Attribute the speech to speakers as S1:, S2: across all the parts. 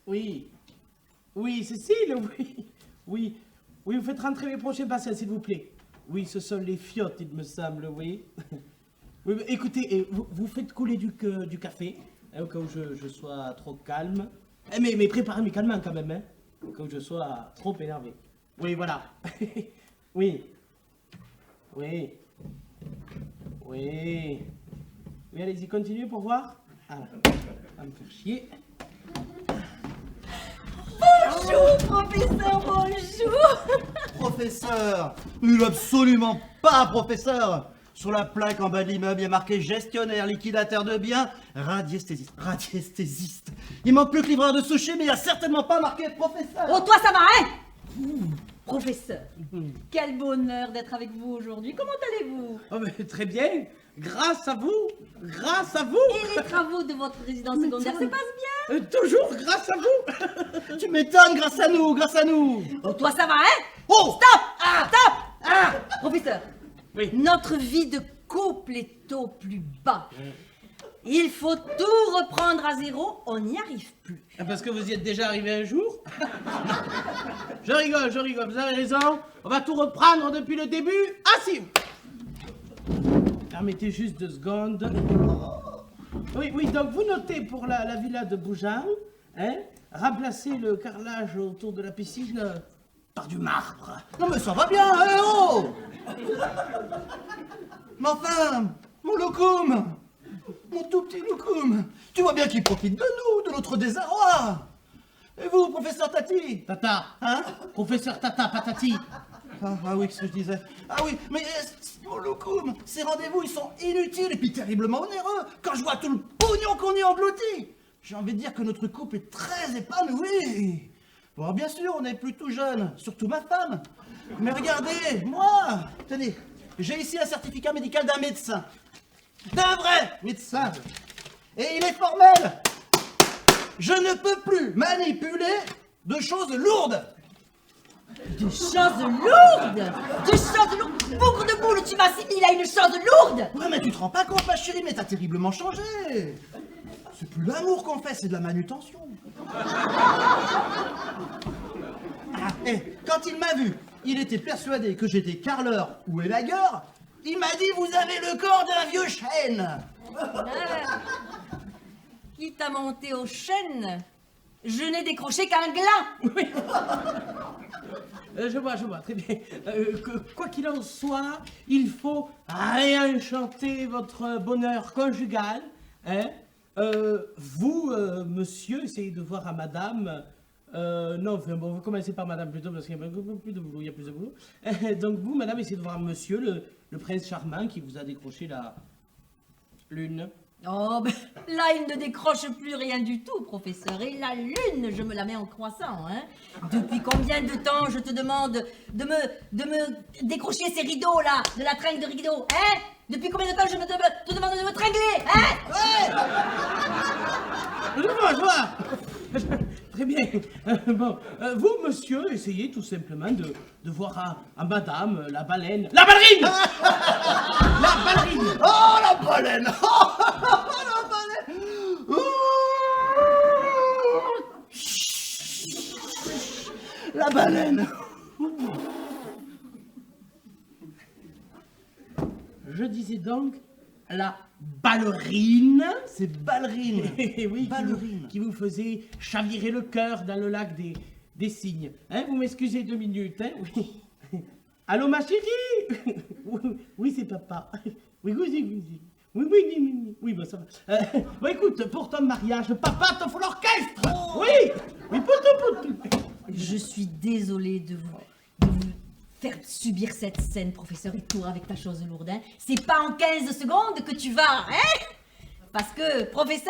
S1: Oui. Oui, Cécile, oui. Oui. Oui, vous faites rentrer mes prochains patients, s'il vous plaît. Oui, ce sont les fiottes, il me semble, oui. Oui, mais écoutez, vous faites couler du café, hein, au cas où je sois trop calme. Mais préparez-moi calmement quand même, hein, au cas où je sois trop énervé. Oui, voilà. Oui. Oui. Oui. Oui, allez-y, continuez pour voir. Ah, va me faire chier.
S2: Bonjour, professeur, bonjour.
S3: Professeur, il est absolument pas professeur. Sur la plaque en bas de l'immeuble, il y a marqué gestionnaire, liquidateur de biens, radiesthésiste. Radiesthésiste. Il manque plus que livreur de sushi, mais il n'y a certainement pas marqué professeur.
S2: Oh, toi, ça va, hein? Professeur, quel bonheur d'être avec vous aujourd'hui. Comment allez-vous?
S1: Oh, mais très bien. Grâce à vous. Grâce à vous.
S2: Et les travaux de votre résidence secondaire se passent bien?
S1: Toujours grâce à vous.
S3: Tu m'étonnes, grâce à nous, grâce à nous.
S2: Oh, toi, ça va, hein?
S3: Oh,
S2: Stop! Stop! Professeur,
S1: Oui.
S2: notre vie de couple est au plus bas. Il faut tout reprendre à zéro, on n'y arrive plus.
S1: Parce que vous y êtes déjà arrivé un jour. Je rigole, vous avez raison. On va tout reprendre depuis le début. Assis. Permettez juste 2 secondes. Oui, donc vous notez pour la villa de Boujan, hein, remplacer le carrelage autour de la piscine par du marbre.
S3: non mais ça va bien, hein, oh. Mais enfin, mon loukoum, mon tout petit loukoum, tu vois bien qu'il profite de nous, de notre désarroi. Et vous, professeur Tati?
S1: Tata,
S3: Hein?
S1: professeur Tata, patati.
S3: Ah oui, ce que je disais. Ah oui, mais mon loukoum, ces rendez-vous, ils sont inutiles et puis terriblement onéreux. Quand je vois tout le pognon qu'on y engloutit, j'ai envie de dire que notre couple est très épanoui. Bon, bien sûr, on est plutôt jeunes, surtout ma femme. Mais regardez, moi, tenez, j'ai ici un certificat médical d'un médecin. D'un vrai médecin. Et il est formel. Je ne peux plus manipuler de choses lourdes.
S2: De choses lourdes! De choses lourdes! Bougre de boule, tu m'assimiles à une chose lourde!
S3: Ouais, mais tu te rends pas compte, ma chérie, mais t'as terriblement changé. C'est plus l'amour qu'on fait, c'est de la manutention. Quand il m'a vu, il était persuadé que j'étais carreleur ou élagueur. Il m'a dit, vous avez le corps d'un vieux chêne.
S2: Qui t'a monté aux chaînes? Je n'ai décroché qu'un gland!
S1: Oui. Je vois, très bien. Quoi qu'il en soit, il faut réenchanter votre bonheur conjugal. Hein? Vous, monsieur, essayez de voir à madame. Non, enfin, bon, vous commencez par madame plutôt parce qu'il y a beaucoup plus de boulot, il y a plus de boulot. Donc vous, madame, essayez de voir monsieur, le prince charmant qui vous a décroché la lune.
S2: Oh, ben, là, il ne décroche plus rien du tout, professeur. Et la lune, je me la mets en croissant, hein. Depuis combien de temps je te demande de me décrocher ces rideaux-là, de la tringle de rideaux, hein? Depuis combien de temps je te demande de me tringler, hein?
S1: Je vois. Très bien. Bon, vous, monsieur, essayez tout simplement de voir à madame la baleine. La ballerine. La ballerine.
S3: Oh, la baleine. Oh, la baleine. La baleine.
S1: Je disais donc la ballerine.
S3: C'est ballerine.
S1: Oui,
S3: Ballerine.
S1: qui vous faisait chavirer le cœur dans le lac des cygnes. Hein, vous m'excusez 2 minutes, hein? Oui. Allô, ma chérie? Oui, c'est papa. Oui, bah ça va. Bon, écoute, pour ton mariage, papa te faut l'orchestre. Oui, pour tout.
S2: Je suis désolée de vous faire subir cette scène, professeur Etour, avec ta chose lourde, hein. C'est pas en 15 secondes que tu vas, hein? Parce que, professeur,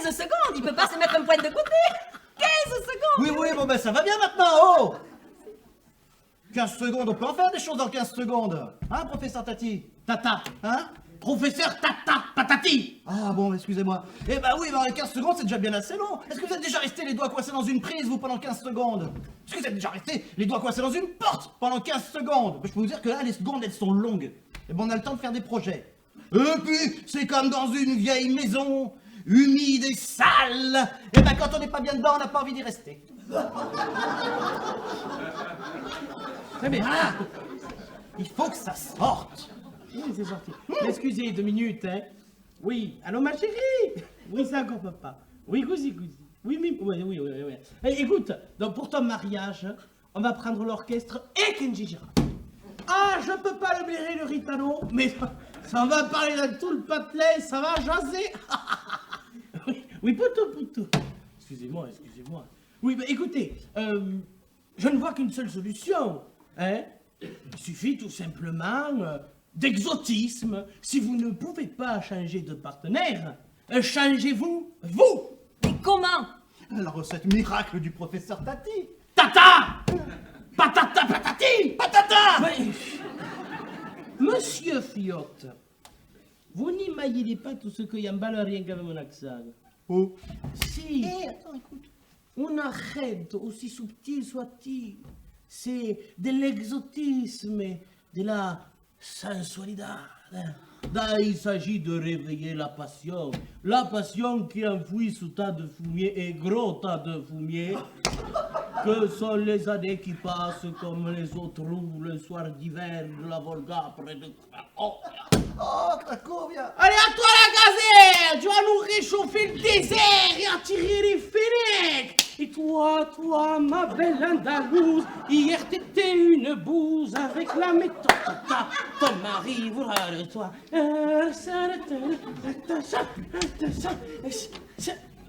S2: 15 secondes, il peut pas se mettre un point de côté. 15 secondes.
S3: Oui, bon ben ça va bien maintenant, oh. 15 secondes, on peut en faire des choses en 15 secondes. Hein, professeur Tati?
S1: Tata.
S3: Hein?
S1: Professeur Tata, patati.
S3: Ah bon, excusez-moi. Eh ben oui, mais 15 secondes, c'est déjà bien assez long. Est-ce que vous êtes déjà resté les doigts coincés dans une prise, vous, pendant 15 secondes? Est-ce que vous êtes déjà resté les doigts coincés dans une porte pendant 15 secondes? Je peux vous dire que là, les secondes, elles sont longues. Et bon, on a le temps de faire des projets. Et puis, c'est comme dans une vieille maison. humide et sale. Et ben quand on n'est pas bien dedans, on n'a pas envie d'y rester.
S1: Très bien.
S3: Voilà. Il faut que ça sorte.
S1: Oui, c'est sorti. Excusez 2 minutes, hein. Oui, allô ma chérie. Oui, c'est encore papa. Oui, Gouzi. Oui. Écoute, donc pour ton mariage, on va prendre l'orchestre et Kenji Girac. Ah, je peux pas le blairer le ritano, mais ça va parler dans tout le patelin, ça va jaser. Oui, poutou. Excusez-moi. Oui, bah écoutez, je ne vois qu'une seule solution, hein. Il suffit tout simplement d'exotisme. Si vous ne pouvez pas changer de partenaire, changez-vous, vous.
S2: Mais comment?
S3: La recette miracle du professeur Tati.
S1: Tata! Patata, patati!
S3: Patata!
S1: Mais, Monsieur Fiotte, vous n'imaginez pas tout ce qu'il y a en bas rien qu'avec mon accent.
S3: Oh.
S1: Si,
S3: Attends, écoute.
S1: un arrête, aussi subtil soit-il, c'est de l'exotisme, de la sensualité. Là, il s'agit de réveiller la passion qui enfouit sous tas de fumier et gros tas de fumier, que sont les années qui passent comme les autres roues le soir d'hiver de la Volga près de Cracovia.
S3: Oh, Cracovia.
S1: Allez, à toi la gazelle! Tu vas nous réchauffer le désert et attirer les fenêtres! Et toi, ma belle Andalouse, hier t'étais une bouse avec la méthode. Ton mari voudra de toi.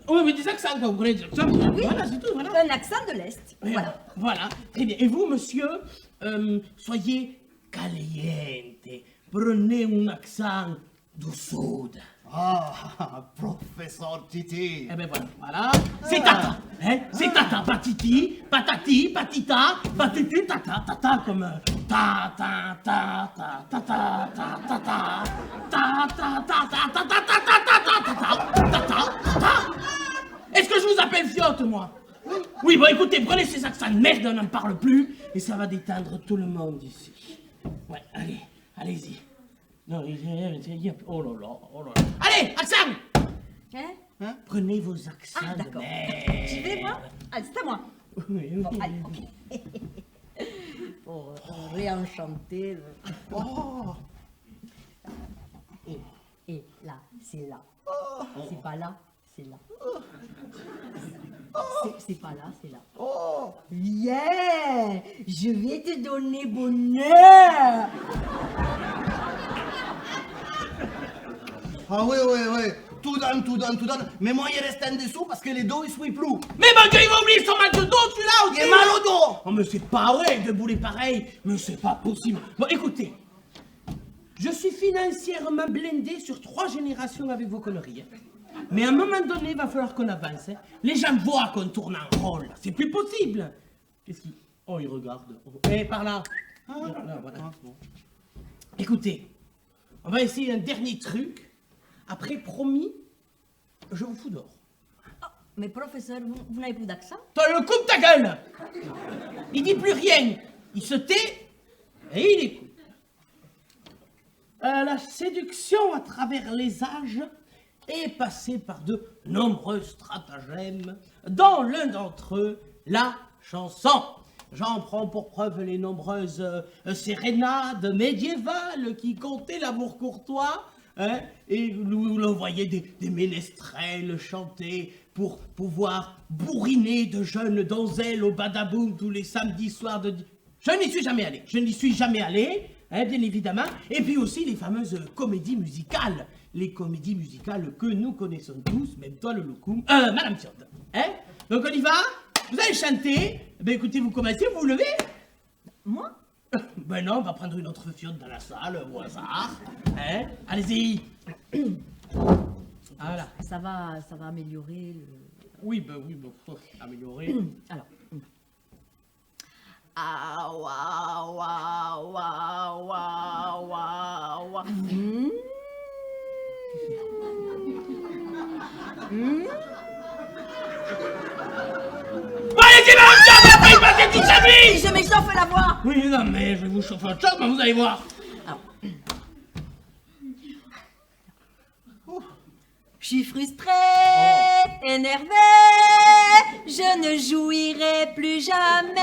S1: Oui, mais des accents, vous voulez des accents?
S2: Oui,
S1: Voilà, c'est tout, voilà.
S2: un accent de l'Est. Voilà.
S1: Voilà, très bien. Et vous, monsieur, soyez caliente. Prenez un accent du sud.
S3: Ah, professeur Titi.
S1: Eh ben voilà. C'est tata, hein? C'est tata, patiti, patati, patita, patutu, tata, comme ta. Est-ce que je vous appelle Fiotte, moi? Oui, bon, écoutez, prenez ces accents de merde, on n'en parle plus, et ça va détendre tout le monde ici. Ouais, allez-y. Non, oh là là. Allez, accent!
S2: Hein?
S1: Prenez vos accents
S2: Ah,
S1: de
S2: d'accord.
S1: merde.
S2: J'y vais, moi? Allez, c'est à moi.
S1: Oui.
S2: Bon, allez, ok. Pour réenchanter.
S3: Oh.
S2: Et là, c'est là. C'est pas là, c'est là. C'est pas là, c'est là.
S3: Oh.
S2: Viens, je vais te donner bonheur.
S3: Ah oui. Tout donne. Mais moi, il reste un dessous parce que les dos, ils souillent plus.
S1: Mais mon Dieu, il va oublier son mal de dos, celui-là aussi!
S3: Il est mal au dos.
S1: Oh, mais c'est pas vrai de bouler pareil, mais c'est pas possible. Bon, écoutez, je suis financièrement blindé sur 3 générations avec vos conneries. Hein. Mais à un moment donné, il va falloir qu'on avance. Hein. Les gens voient qu'on tourne en rôle, c'est plus possible. Qu'est-ce qu'ils... Oh, ils regardent. Eh, par là. Là, voilà. Bon. Écoutez, on va essayer un dernier truc. Après, promis, je vous fous dehors.
S2: Oh, mais professeur, vous n'avez plus d'accent?
S1: Toi, le coupe ta gueule! Il dit plus rien. Il se tait et il écoute. La séduction à travers les âges est passée par de nombreux stratagèmes, dont l'un d'entre eux, la chanson. J'en prends pour preuve les nombreuses sérénades médiévales qui contaient l'amour courtois, hein, et nous voyait des ménestrels chanter pour pouvoir bourriner de jeunes donzelles au badaboum tous les samedis soirs de... Je n'y suis jamais allé, hein, bien évidemment. Et puis aussi les fameuses comédies musicales. Les comédies musicales que nous connaissons tous, même toi le loukoum, Madame Fiotte. Hein? Donc on y va? Vous allez chanter? Ben écoutez, vous commencez, vous vous levez?
S2: Moi?
S1: Ben non, on va prendre une autre Fiotte dans la salle, au hasard. Hein? Allez-y. Voilà.
S2: Ça va améliorer le...
S1: Oui, faut améliorer.
S2: Alors. Ah, waouh, waouh, waouh, waouh, waouh, waouh.
S1: Allez-y, Madame Fiotte, après il passe toute sa vie!
S2: Je m'échauffe la voix.
S1: Oui, non, mais je vais vous chauffer autre chose, mais vous allez voir.
S2: Alors. Je suis frustrée, énervée, je ne jouirai plus jamais.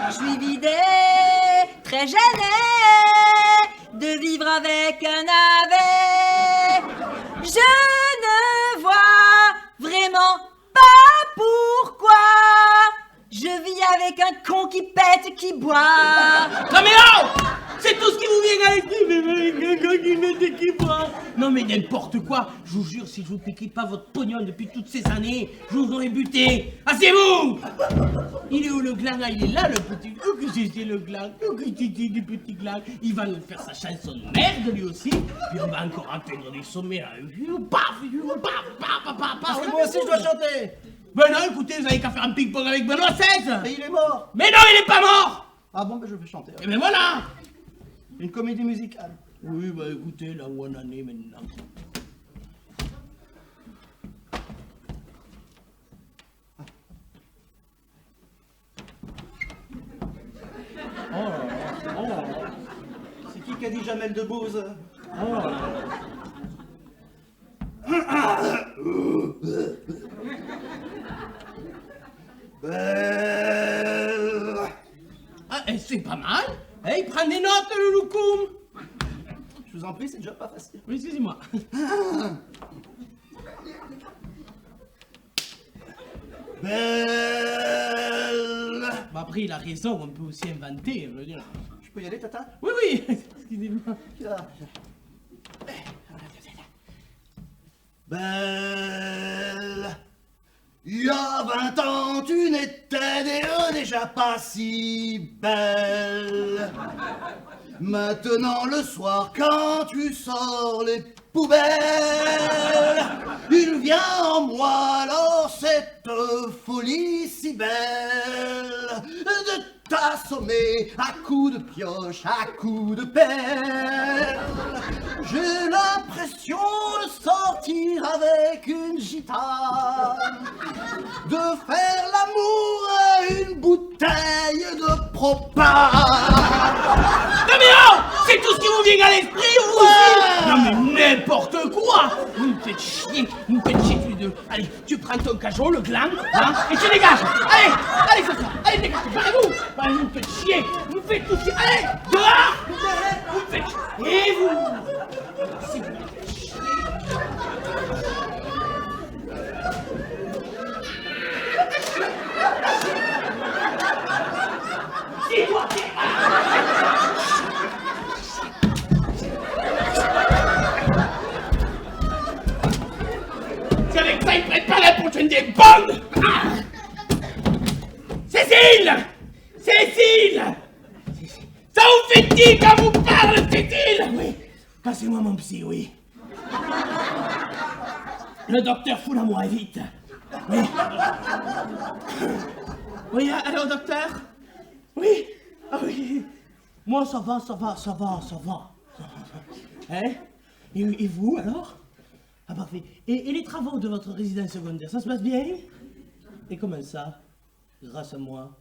S2: Je suis vidée, très gênée de vivre avec un navet. Je ne vois vraiment pas pourquoi je vis avec un con qui pète, qui boit.
S1: Non mais oh, c'est tout ce qui vous vient à l'esprit, mais un gars qui met des qui boit. Non mais n'importe quoi, je vous jure, si je vous piquais pas votre pognon depuis toutes ces années, je vous aurais buté. Asseyez-vous. Il est où le gland là? Il est là le petit. Oh que c'est le gland, oh que c'est du petit gland. Il va nous faire sa chanson de merde lui aussi, puis on va encore atteindre des sommets là. Paf, paf, paf, paf.
S3: Parce que moi aussi je dois chanter.
S1: Ben non, écoutez, vous avez qu'à faire un ping-pong avec Benoît XVI.
S3: Et il est mort.
S1: Mais non, il est pas mort.
S3: Ah bon, ben je vais chanter.
S1: Et ben voilà.
S3: Une comédie musicale.
S1: Oui, bah écoutez, là où on en est maintenant.
S3: C'est qui a dit Jamel Debbouze?
S1: Ah, c'est pas mal. Il prend des notes, le loukoum.
S3: Je vous en prie, c'est déjà pas facile.
S1: Oui, excusez-moi.
S3: Belle.
S1: Bah après, il a raison, on peut aussi inventer, je veux dire.
S3: Je peux y aller, Tata?
S1: Oui, oui, excusez-moi.
S3: Belle. Il y a 20 ans, tu n'étais déjà pas si belle. Maintenant, le soir, quand tu sors les poubelles, il vient en moi alors cette folie si belle de t'assommer à coups de pioche, à coups de pelle. J'ai l'impression de sortir avec une gitane, de faire l'amour à une bouteille de propane.
S1: Non mais oh, c'est tout ce qui vous vient à l'esprit, vous aussi. Non mais n'importe quoi. Vous me faites chier tous les deux. Allez, tu prends ton cajot, le gland, hein, et tu dégages. Allez, allez, faites ça. Allez, dégagez, barrez-vous. Allez, vous me faites chier, vous me faites tout chier. Allez, dehors. Vous me faites chier. Et vous. Si vous me faites chier. Dis-moi, c'est avec ça, ils prennent pas la prochaine des bombes. Cécile! Cécile! Ça vous fait qui quand vous parle, Cécile? Oui, passez-moi mon psy, oui. Le docteur fout la moi vite. Oui. Oui, allô, docteur? Oui. Ah oui. Moi, ça va. Hein? Et vous, alors? Ah, parfait. Et les travaux de votre résidence secondaire, ça se passe bien? Et comment ça? Grâce à moi.